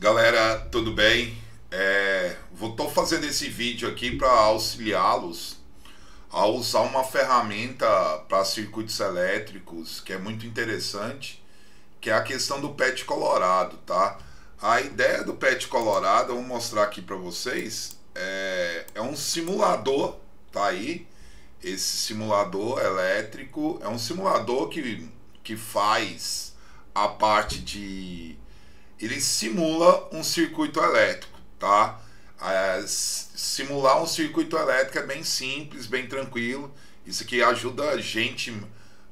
Galera, tudo bem? Tô fazendo esse vídeo aqui para auxiliá-los a usar uma ferramenta para circuitos elétricos que é muito interessante, que é a questão do PET colorado, tá? A ideia do PET colorado, eu vou mostrar aqui para vocês, é um simulador, tá aí? Esse simulador elétrico é um simulador que faz a parte de ele simula um circuito elétrico, tá? Simular um circuito elétrico é bem simples, bem tranquilo. Isso aqui ajuda a gente.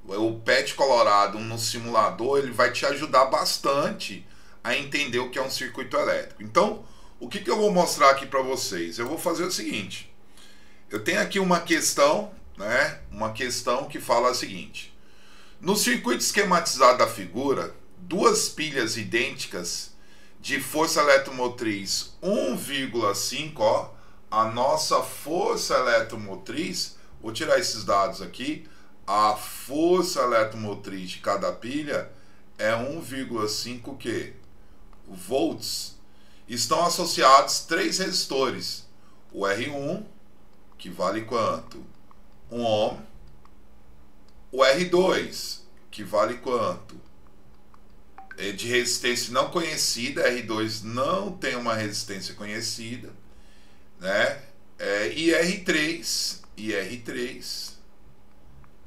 O PET colorado no simulador ele vai te ajudar bastante a entender o que é um circuito elétrico. Então, o que eu vou mostrar aqui para vocês? Eu vou fazer o seguinte. Eu tenho aqui uma questão, né? Uma questão que fala o seguinte: no circuito esquematizado da figura, duas pilhas idênticas de força eletromotriz 1,5, ó, a nossa força eletromotriz, vou tirar esses dados aqui, a força eletromotriz de cada pilha é 1,5 que? Volts. Estão associados três resistores, o R1, que vale quanto? 1 ohm, o R2, que vale quanto? De resistência não conhecida, R2 não tem uma resistência conhecida, né? E R3,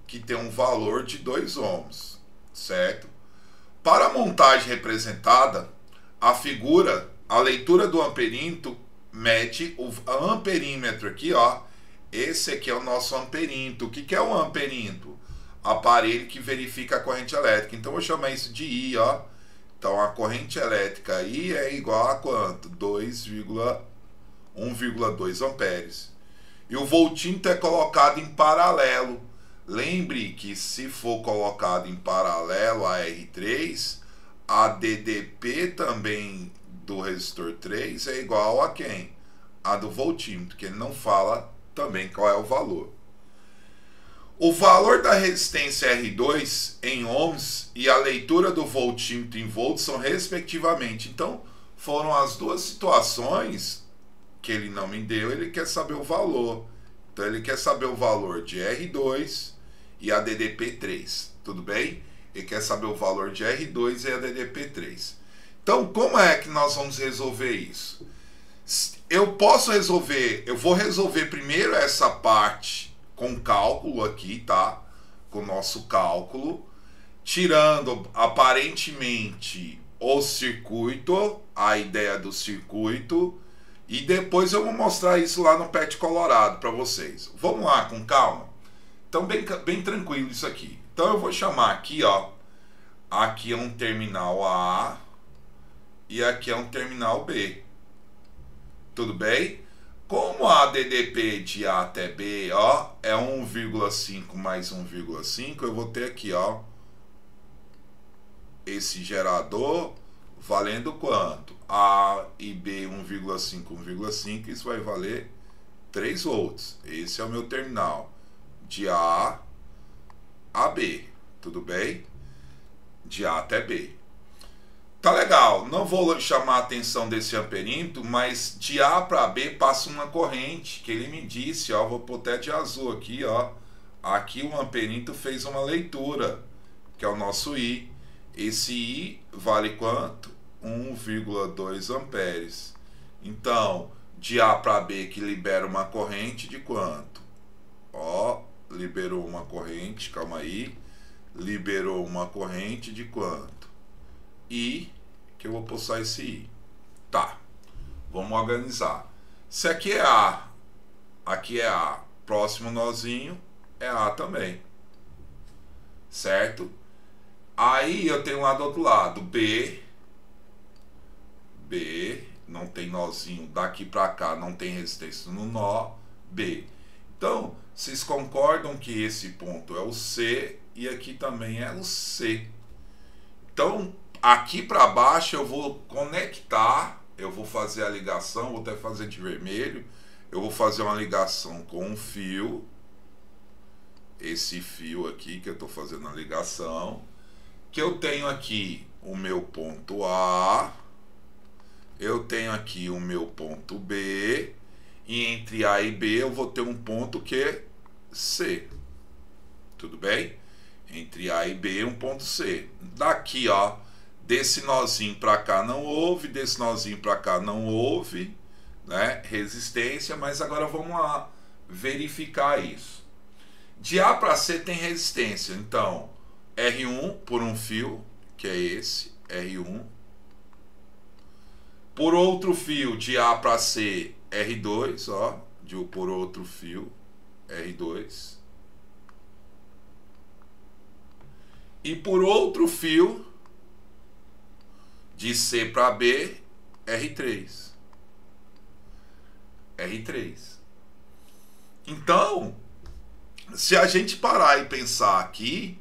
que tem um valor de 2 ohms, certo? Para a montagem representada, a figura, a leitura do amperímetro mede o amperímetro aqui, ó. Esse aqui é o nosso amperímetro. O que é o amperímetro? Aparelho que verifica a corrente elétrica. Então eu vou chamar isso de I, ó. Então a corrente elétrica I é igual a quanto? 1,2 amperes. E o voltímetro é colocado em paralelo. Lembre que se for colocado em paralelo a R3, a DDP também do resistor 3 é igual a quem? A do voltímetro, que ele não fala também qual é o valor. O valor da resistência R2 em ohms e a leitura do voltímetro em volts são respectivamente. Então, foram as duas situações que ele não me deu, ele quer saber o valor. Então, ele quer saber o valor de R2 e a DDP3, tudo bem? Ele quer saber o valor de R2 e a DDP3. Então, como é que nós vamos resolver isso? Eu vou resolver primeiro essa parte com cálculo aqui, tá? Com o nosso cálculo, tirando aparentemente o circuito, a ideia do circuito, e depois eu vou mostrar isso lá no PET colorado para vocês. Vamos lá, com calma. Então, bem tranquilo isso aqui. Então, eu vou chamar aqui, ó, aqui é um terminal A e aqui é um terminal B. Tudo bem? Como a DDP de A até B, ó, é 1,5 mais 1,5, eu vou ter aqui, ó, esse gerador valendo quanto? A e B 1,5, 1,5, isso vai valer 3 volts. Esse é o meu terminal de A a B, tudo bem? De A até B. Tá legal, não vou chamar a atenção desse amperímetro, mas de A para B passa uma corrente, que ele me disse, ó, vou pôr até de azul aqui, ó. Aqui o amperímetro fez uma leitura, que é o nosso I. Esse I vale quanto? 1,2 amperes. Então, de A para B que libera uma corrente de quanto? Ó, liberou uma corrente, calma aí. Liberou uma corrente de quanto? I, que eu vou postar esse I. Tá, vamos organizar. Se aqui é A, aqui é A, próximo nozinho é A também, certo? Aí eu tenho lá do outro lado B, não tem nozinho, daqui pra cá não tem resistência no nó, B. Então, vocês concordam que esse ponto é o C e aqui também é o C. Então, aqui para baixo eu vou conectar, eu vou fazer a ligação, vou até fazer de vermelho, eu vou fazer uma ligação com um fio, esse fio aqui que eu estou fazendo a ligação, que eu tenho aqui o meu ponto A eu tenho aqui o meu ponto B, e entre A e B eu vou ter um ponto que C. Tudo bem? Entre A e B, um ponto C. Daqui, ó, desse nozinho para cá não houve, desse nozinho para cá não houve, né? Resistência, mas agora vamos lá verificar isso. De A para C tem resistência, então R1 por um fio, que é esse, R1. Por outro fio, de A para C, R2, ó, por outro fio, R2. E por outro fio, de C para B, R3. R3. Então, se a gente parar e pensar aqui,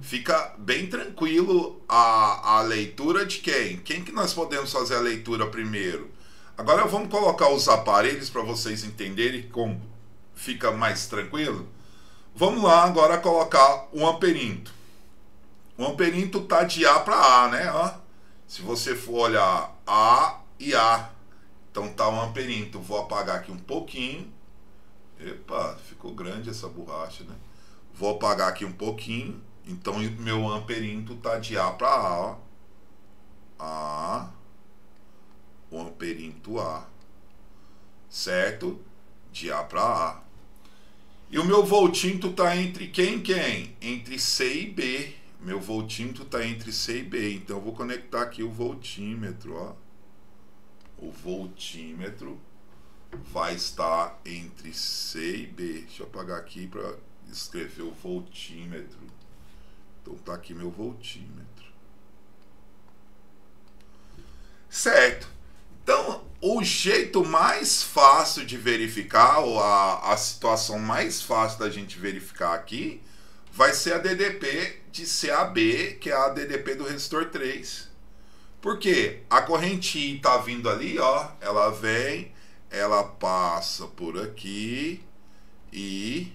fica bem tranquilo a leitura de quem? Quem que nós podemos fazer a leitura primeiro? Agora vamos colocar os aparelhos para vocês entenderem como fica mais tranquilo. Vamos lá agora colocar o amperímetro. O amperímetro tá de A para A, né? Ó, se você for olhar A e A, então tá o amperímetro. Vou apagar aqui um pouquinho. Epa, ficou grande essa borracha, né? Vou apagar aqui um pouquinho. Então meu amperímetro tá de A para A, ó. A, o amperímetro A, certo? De A para A. E o meu voltímetro tá entre quem? Entre C e B. Meu voltímetro está entre C e B. Então eu vou conectar aqui o voltímetro, ó. O voltímetro vai estar entre C e B. Deixa eu apagar aqui para escrever o voltímetro. Então tá aqui meu voltímetro. Certo. Então, o jeito mais fácil de verificar, ou a situação mais fácil da gente verificar aqui, vai ser a DDP de CAB, que é a DDP do resistor 3. Por quê? A corrente I tá vindo ali, ó. Ela vem, ela passa por aqui e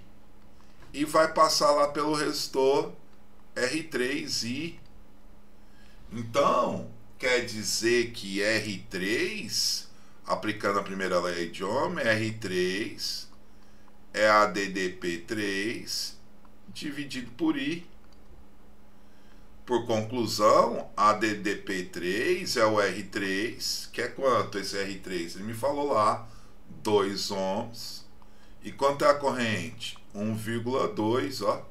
vai passar lá pelo resistor R3I. Então, quer dizer que R3, aplicando a primeira lei de Ohm, R3 é a DDP3 dividido por I. Por conclusão, a DDP3 é o R3, que é quanto esse R3? Ele me falou lá, 2 ohms. E quanto é a corrente? 1,2, ó.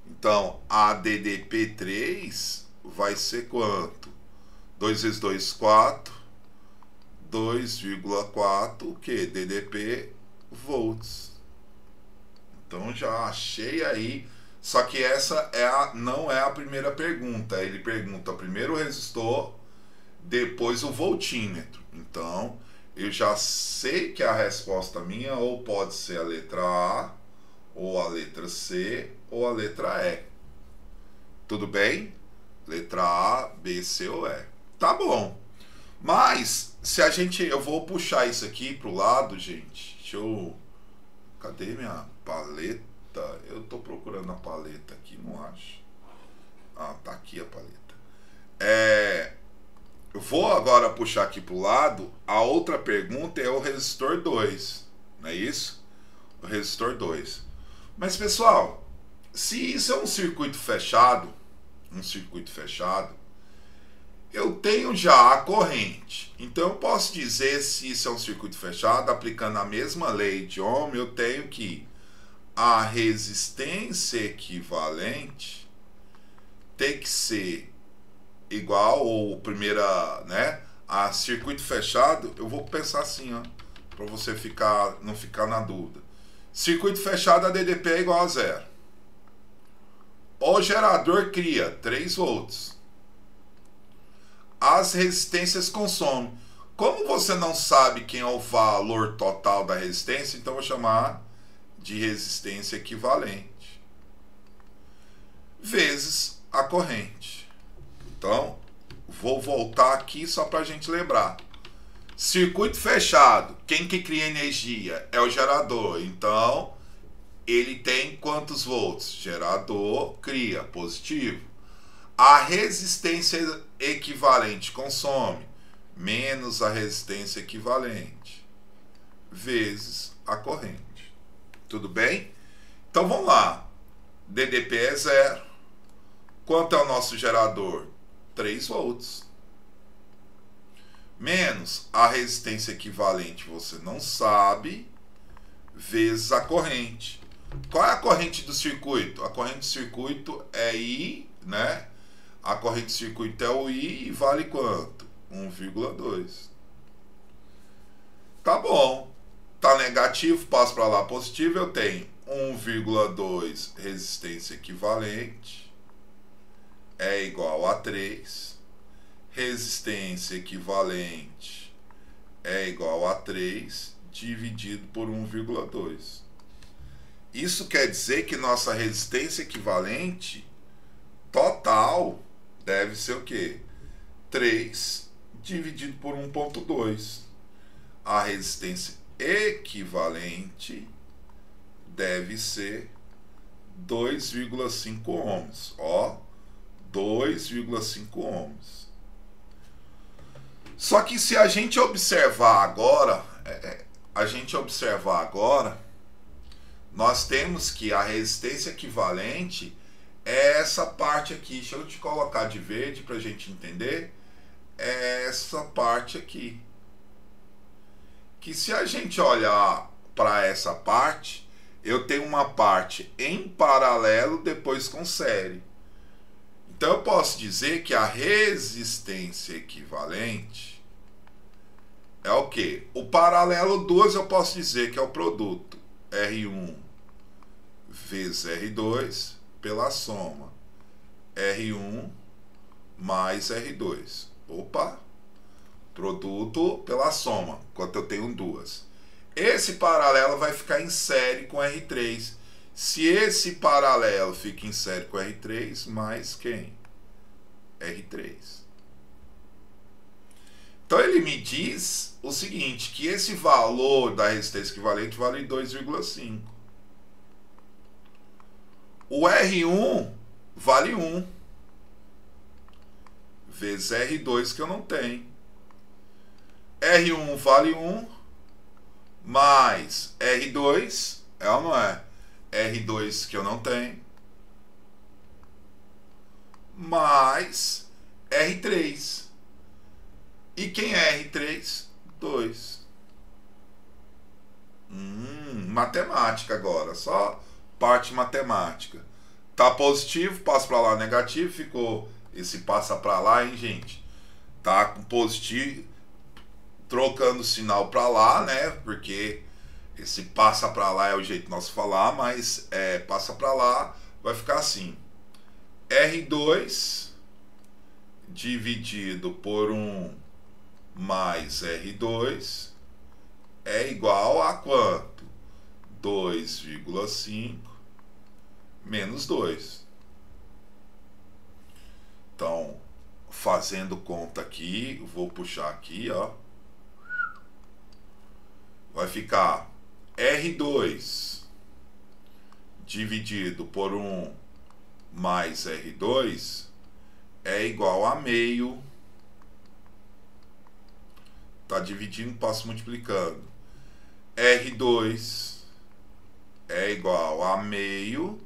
Então, a DDP3 vai ser quanto? 2 vezes 2, 4. 2,4, o que? DDP volts. Então já achei aí. Só que essa não é a primeira pergunta. Ele pergunta primeiro o resistor, depois o voltímetro. Então eu já sei que a resposta minha ou pode ser a letra A, ou a letra C, ou a letra E. Tudo bem? Letra A, B, C ou E. Tá bom. Mas se a gente... Eu vou puxar isso aqui pro lado, gente. Deixa eu... Cadê minha paleta? Eu tô procurando a paleta aqui, não acho. Ah, tá aqui a paleta. Eu vou agora puxar aqui pro lado. A outra pergunta é o resistor 2. Não é isso? O resistor 2. Mas, pessoal, se isso é um circuito fechado, eu tenho já a corrente. Então eu posso dizer, se isso é um circuito fechado, aplicando a mesma lei de Ohm, eu tenho que a resistência equivalente tem que ser igual, ou primeira, né? A circuito fechado, eu vou pensar assim, ó, para você não ficar na dúvida. Circuito fechado, a DDP é igual a 0. O gerador cria 3 volts. As resistências consomem. Como você não sabe quem é o valor total da resistência, então eu vou chamar de resistência equivalente vezes a corrente. Então, vou voltar aqui só para a gente lembrar. Circuito fechado, quem que cria energia? É o gerador. Então, ele tem quantos volts? Gerador cria positivo. A resistência equivalente consome menos a resistência equivalente vezes a corrente. Tudo bem? Então vamos lá. DDP é 0. Quanto é o nosso gerador? 3 volts. Menos a resistência equivalente, você não sabe, vezes a corrente. Qual é a corrente do circuito? A corrente do circuito é I, né? A corrente do circuito é o I e vale quanto? 1,2. Tá bom. Tá negativo, passo para lá positivo, eu tenho 1,2 resistência equivalente é igual a 3. Resistência equivalente é igual a 3 dividido por 1,2. Isso quer dizer que nossa resistência equivalente total deve ser o quê? 3 dividido por 1,2. A resistência equivalente deve ser 2,5 ohms. Ó, 2,5 ohms. Só que se a gente observar agora, nós temos que a resistência equivalente é essa parte aqui. Deixa eu te colocar de verde para a gente entender. É essa parte aqui. Que se a gente olhar para essa parte, eu tenho uma parte em paralelo depois com série. Então eu posso dizer que a resistência equivalente é o quê? O paralelo 2 eu posso dizer que é o produto R1 vezes R2 pela soma R1 mais R2. Opa! Produto pela soma, enquanto eu tenho duas. Esse paralelo vai ficar em série com R3. Se esse paralelo fica em série com R3, mais quem? R3. Então ele me diz o seguinte, que esse valor da resistência equivalente vale 2,5. O R1 vale 1 vezes R2 que eu não tenho. R1 vale 1 mais R2, é ou não é? R2 que eu não tenho, mais R3. E quem é R3? 2. Matemática agora, só parte matemática. Tá positivo, passa para lá negativo, ficou esse passa para lá, hein, gente? Tá com positivo, trocando o sinal para lá, né? Porque esse passa para lá é o jeito de nós falar, mas passa para lá, vai ficar assim. R2 dividido por 1 mais R2 é igual a quanto? 2,5 menos 2. Então, fazendo conta aqui, vou puxar aqui, ó. Vai ficar R2 dividido por 1 mais R2 é igual a meio. Tá dividindo, passo multiplicando. R2 é igual a meio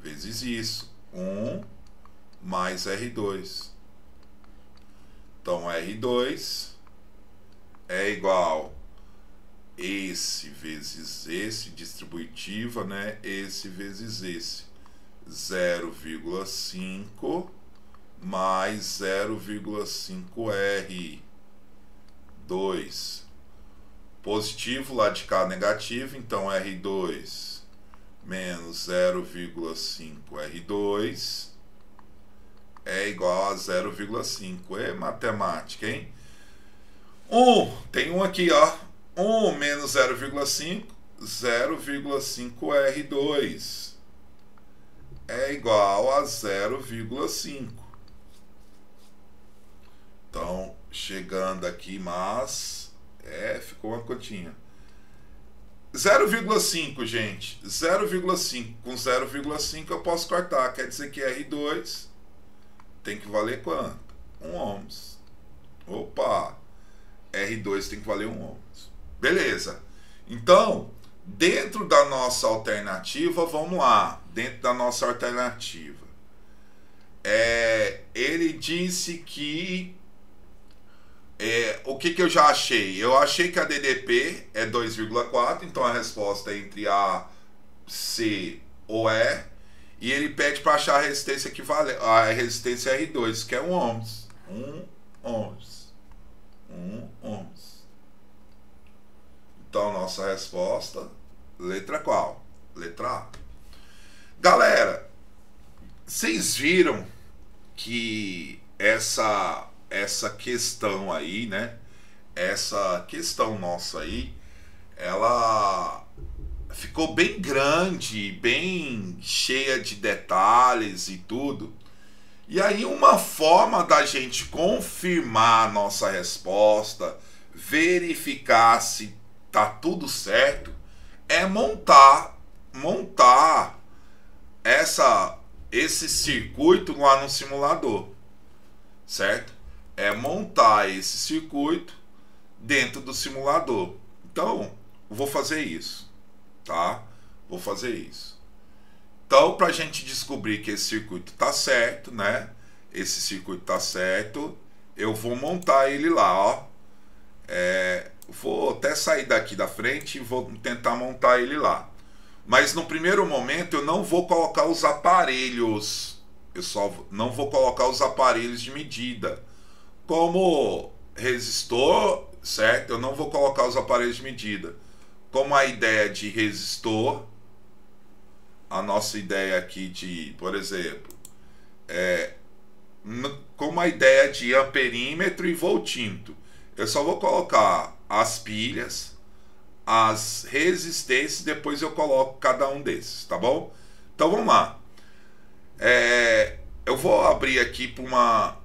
vezes isso. 1 mais R2. Então, R2 é igual esse vezes esse, distributiva, né? Esse vezes esse. 0,5 mais 0,5R. 2. Positivo, lá de cá negativo, então R2 menos 0,5R2 é igual a 0,5. É matemática, hein? Tem um aqui, ó. 1 menos 0,5, 0,5R2 é igual a 0,5. Então, chegando aqui, mas ficou uma continha. 0,5, gente. 0,5 com 0,5 eu posso cortar. Quer dizer que R2 tem que valer quanto? 1 ohms. Opa, R2 tem que valer 1 ohms. Beleza. Então, dentro da nossa alternativa, vamos lá. Dentro da nossa alternativa, ele disse que o que eu já achei? Eu achei que a DDP é 2,4, então a resposta é entre A, C ou E. E ele pede para achar a resistência equivalente, a resistência R2, que é 1 ohms. 1 ohms. 1 ohms. Então, nossa resposta, letra qual? Letra A. Galera, vocês viram que essa questão aí, né? Essa questão nossa aí, ela ficou bem grande, bem cheia de detalhes e tudo. E aí uma forma da gente confirmar a nossa resposta, verificar se tá tudo certo, é montar esse circuito lá no simulador, certo? É montar esse circuito dentro do simulador. Então, vou fazer isso, tá? Vou fazer isso. Então, para a gente descobrir que esse circuito tá certo, né? Esse circuito tá certo, eu vou montar ele lá, ó. Vou até sair daqui da frente e vou tentar montar ele lá. Mas no primeiro momento eu não vou colocar os aparelhos. Eu só não vou colocar os aparelhos de medida. Como resistor, certo? Eu não vou colocar os aparelhos de medida. Como a ideia de resistor, a nossa ideia aqui de, por exemplo, como a ideia de amperímetro e voltímetro, eu só vou colocar as pilhas, as resistências, depois eu coloco cada um desses, tá bom? Então vamos lá. Eu vou abrir aqui para uma...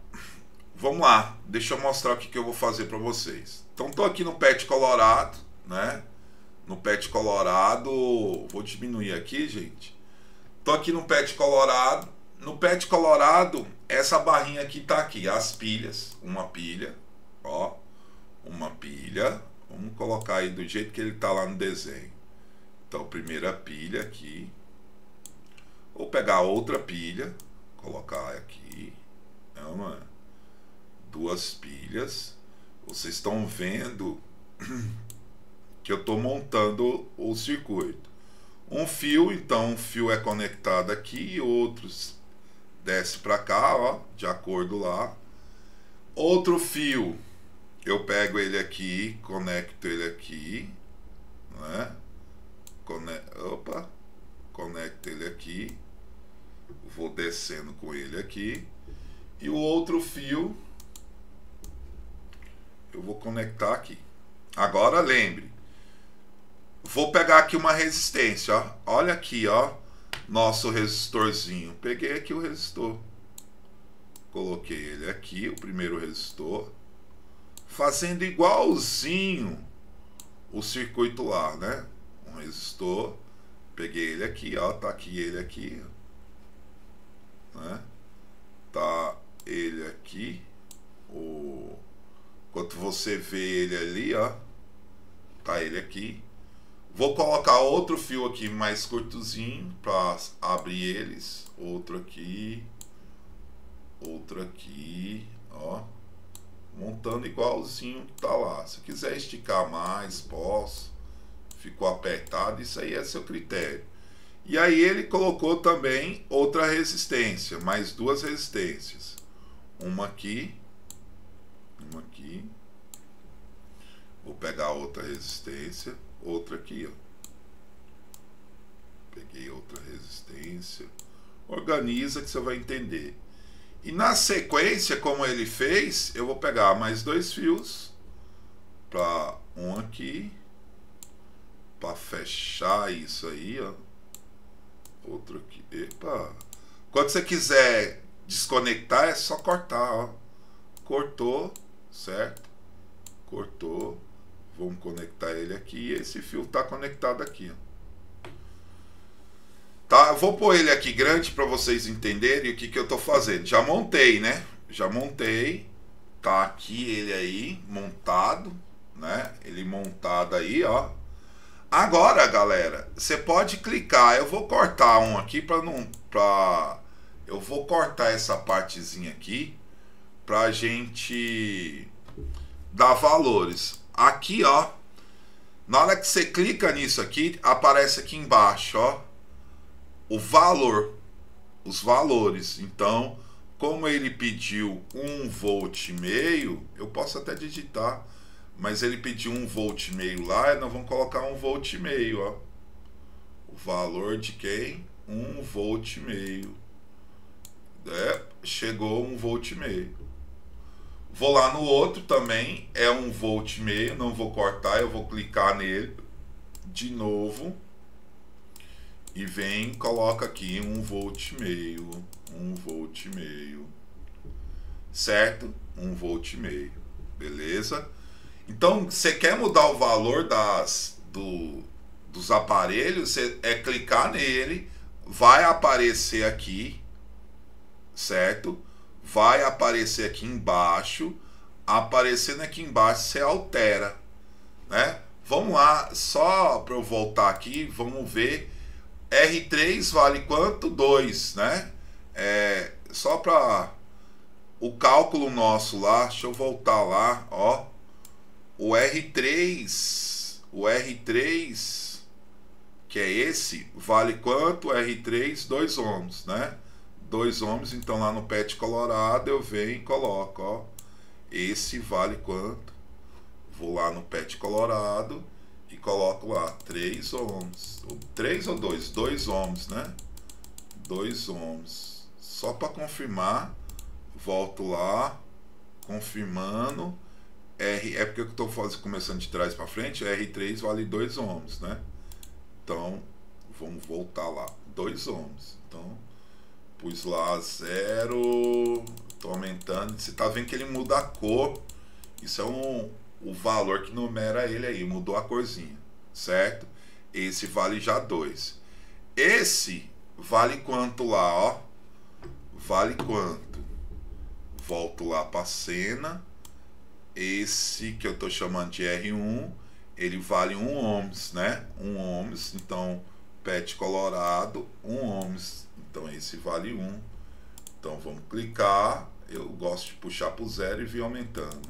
Vamos lá, deixa eu mostrar o que eu vou fazer para vocês. Então estou aqui no PET colorado, né? No PET colorado, vou diminuir aqui, gente. Estou aqui no PET colorado. No PET colorado, essa barrinha aqui tá aqui, as pilhas, uma pilha, ó, uma pilha. Vamos colocar aí do jeito que ele tá lá no desenho. Então, primeira pilha aqui. Vou pegar outra pilha, colocar aqui. Duas pilhas. Vocês estão vendo que eu estou montando o circuito. Um fio, então um fio é conectado aqui, outros desce para cá, ó, de acordo lá. Outro fio, eu pego ele aqui, conecto ele aqui, né? Conecto ele aqui, vou descendo com ele aqui. E o outro fio eu vou conectar aqui. Agora lembre, vou pegar aqui uma resistência, ó. Olha aqui, ó, nosso resistorzinho. Peguei aqui o resistor, coloquei ele aqui, o primeiro resistor, fazendo igualzinho o circuito lá, né? Um resistor, peguei ele aqui, ó, tá aqui ele aqui, né? Tá ele aqui, enquanto você vê ele ali, ó, tá ele aqui. Vou colocar outro fio aqui mais curtozinho para abrir eles. Outro aqui, ó, montando igualzinho tá lá. Se quiser esticar mais, posso. Ficou apertado, isso aí é seu critério. E aí ele colocou também outra resistência, mais duas resistências. Uma aqui. Vou pegar outra resistência, outra aqui, ó. Peguei outra resistência. Organiza que você vai entender. E na sequência, como ele fez, eu vou pegar mais dois fios, para um aqui, para fechar isso aí, ó. Outro aqui. Epa! Quando você quiser desconectar, é só cortar, ó. Cortou, certo? Cortou. Vamos conectar ele aqui. E esse fio está conectado aqui, ó. Tá? Eu vou pôr ele aqui grande para vocês entenderem o que eu estou fazendo. Já montei, né? Já montei. tá aqui ele aí montado, né? Ele montado aí, ó. Agora, galera, você pode clicar. Eu vou cortar um aqui para não, eu vou cortar essa partezinha aqui pra gente dar valores. Aqui, ó, na hora que você clica nisso aqui, aparece aqui embaixo, ó, o valor, os valores. Então, como ele pediu 1,5 volt, eu posso até digitar, mas ele pediu 1,5 volt lá, nós vamos colocar 1,5 volt, ó. O valor de quem? 1,5 volt. Chegou 1,5 volt. Vou lá no outro também, é 1,5 volt, não vou cortar, eu vou clicar nele de novo e vem, coloca aqui 1,5 volt, 1,5 volt, certo? 1,5 volt, beleza? Então, você quer mudar o valor dos aparelhos, você clicar nele, vai aparecer aqui, certo? Vai aparecer aqui embaixo. Aparecendo aqui embaixo, você altera, né? Vamos lá, só para eu voltar aqui, vamos ver. R3 vale quanto? 2, né? Só para o cálculo nosso lá, deixa eu voltar lá, ó. O R3, que é esse, vale quanto? R3, 2 ohms, né? 2 ohms, então lá no PET colorado eu venho e coloco, ó. Esse vale quanto? Vou lá no PET colorado e coloco lá 3 ohms. 3 ou 2? 2 ohms, né? 2 ohms. Só para confirmar, volto lá, confirmando. É porque eu estou começando de trás para frente. R3 vale 2 ohms, né? Então, vamos voltar lá. 2 ohms. Então, pus lá 0. Estou aumentando. Você está vendo que ele muda a cor. Isso é o valor que numera ele aí. Mudou a corzinha, certo? Esse vale já 2. Esse vale quanto lá, ó? Vale quanto? Volto lá para a cena. Esse que eu estou chamando de R1, ele vale 1 ohms, né? 1 ohms, então PET colorado, 1 ohms, então esse vale 1. Então vamos clicar, eu gosto de puxar para o 0 e vir aumentando.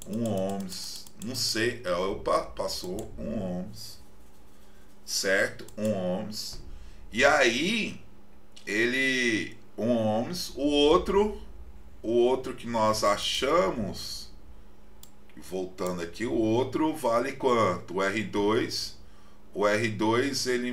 1 ohms, não sei, opa, passou 1 ohms, certo? 1 ohms. E aí, ele, 1 ohms, o outro que nós achamos, voltando aqui, o outro vale quanto? O R2. O R2 ele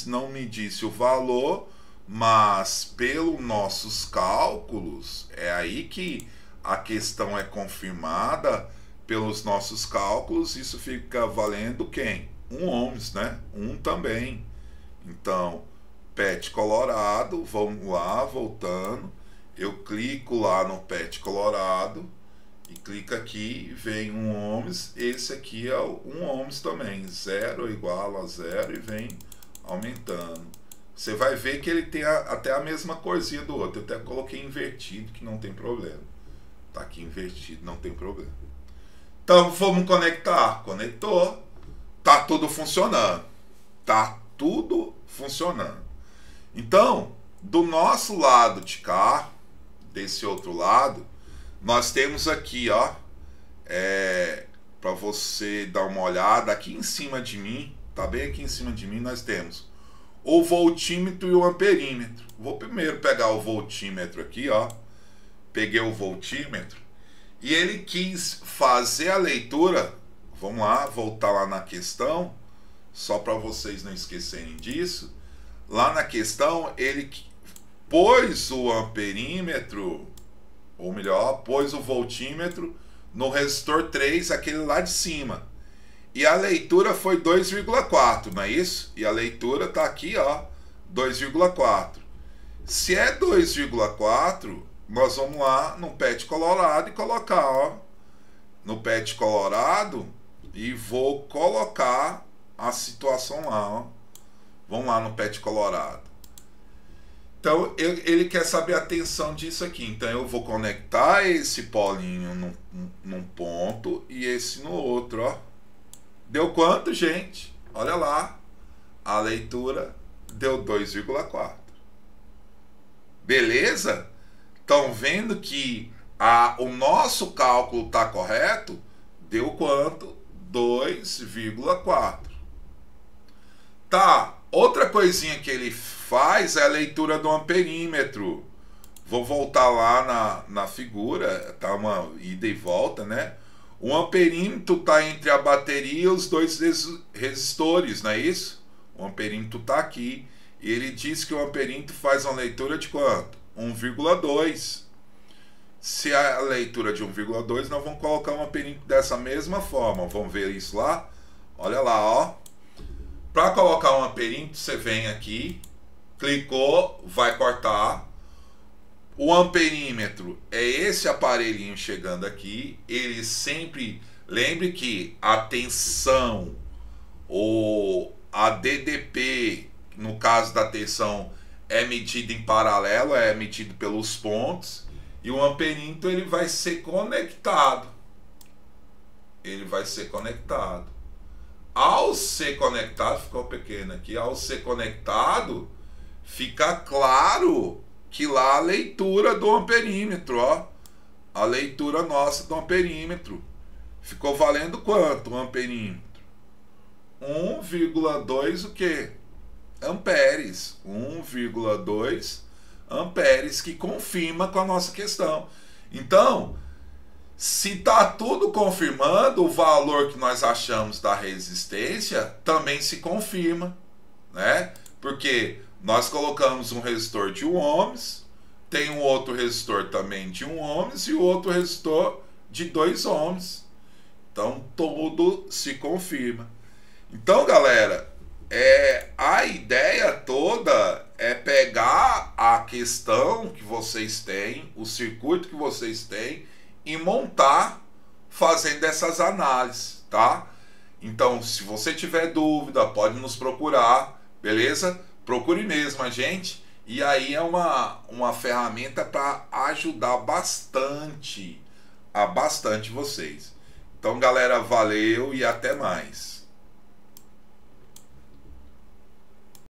não me disse o valor, mas pelos nossos cálculos, é aí que a questão é confirmada. Pelos nossos cálculos, isso fica valendo quem? 1 ohms, né? 1 também. Então, PET colorado, vamos lá, voltando. Eu clico lá no PET colorado. E clica aqui, vem 1 ohms, esse aqui é o 1 ohms também, 0 igual a 0 e vem aumentando. Você vai ver que ele tem até a mesma corzinha do outro, eu até coloquei invertido que não tem problema. Tá aqui invertido, não tem problema. Então vamos conectar, conectou, tá tudo funcionando, tá tudo funcionando. Então, do nosso lado de cá, desse outro lado, nós temos aqui, ó, para você dar uma olhada, aqui em cima de mim, tá bem aqui em cima de mim, nós temos o voltímetro e o amperímetro. Vou primeiro pegar o voltímetro aqui, ó, peguei o voltímetro, e ele quis fazer a leitura, vamos lá, voltar lá na questão, só para vocês não esquecerem disso, lá na questão, ele pôs o amperímetro, ou melhor, pôs o voltímetro no resistor 3, aquele lá de cima. E a leitura foi 2,4, não é isso? E a leitura tá aqui, ó, 2,4. Se é 2,4, nós vamos lá no PET colorado e colocar, ó, no PET colorado, e vou colocar a situação lá, ó. Vamos lá no PET colorado. Então ele quer saber a tensão disso aqui. Então eu vou conectar esse polinho num ponto e esse no outro, ó. Deu quanto, gente? Olha lá. A leitura deu 2,4. Beleza? Estão vendo que o nosso cálculo está correto? Deu quanto? 2,4. Tá. Outra coisinha que ele faz é a leitura do amperímetro. Vou voltar lá na figura, tá uma ida e volta, né? O amperímetro está entre a bateria e os dois resistores, não é isso? O amperímetro está aqui. E ele diz que o amperímetro faz uma leitura de quanto? 1,2. Se a leitura de 1,2, nós vamos colocar um amperímetro dessa mesma forma. Vamos ver isso lá? Olha lá, ó. Para colocar um amperímetro, você vem aqui, clicou, vai cortar. O amperímetro é esse aparelhinho chegando aqui. Ele sempre... Lembre que a tensão ou a DDP, no caso da tensão, é medida em paralelo, é medido pelos pontos. E o amperímetro ele vai ser conectado. Ele vai ser conectado. Ao ser conectado, ficou pequeno aqui, ao ser conectado, fica claro que lá a leitura do amperímetro, ó, a leitura nossa do amperímetro, ficou valendo quanto o amperímetro? 1,2 o quê? Amperes, 1,2 amperes, que confirma com a nossa questão. Então, se está tudo confirmando, o valor que nós achamos da resistência também se confirma, né? Porque nós colocamos um resistor de 1 ohms, tem um outro resistor também de 1 ohms e o outro resistor de 2 ohms. Então, tudo se confirma. Então, galera, a ideia toda é pegar a questão que vocês têm, o circuito que vocês têm, e montar fazendo essas análises, tá? Então, se você tiver dúvida, pode nos procurar, beleza? Procure mesmo a gente, e aí é uma ferramenta para ajudar bastante vocês. Então, galera, valeu e até mais.